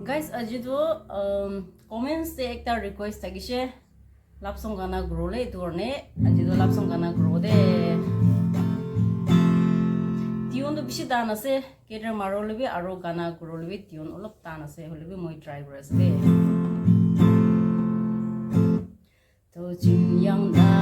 Guys, ajido comments te ekta request thagishe love song gana grow le dorne ajido love song gana grow de tune to bishi dan ase keter maro lebi aro gana grow lebi tune olop tan ase holebi moi try kore ase to jin yang da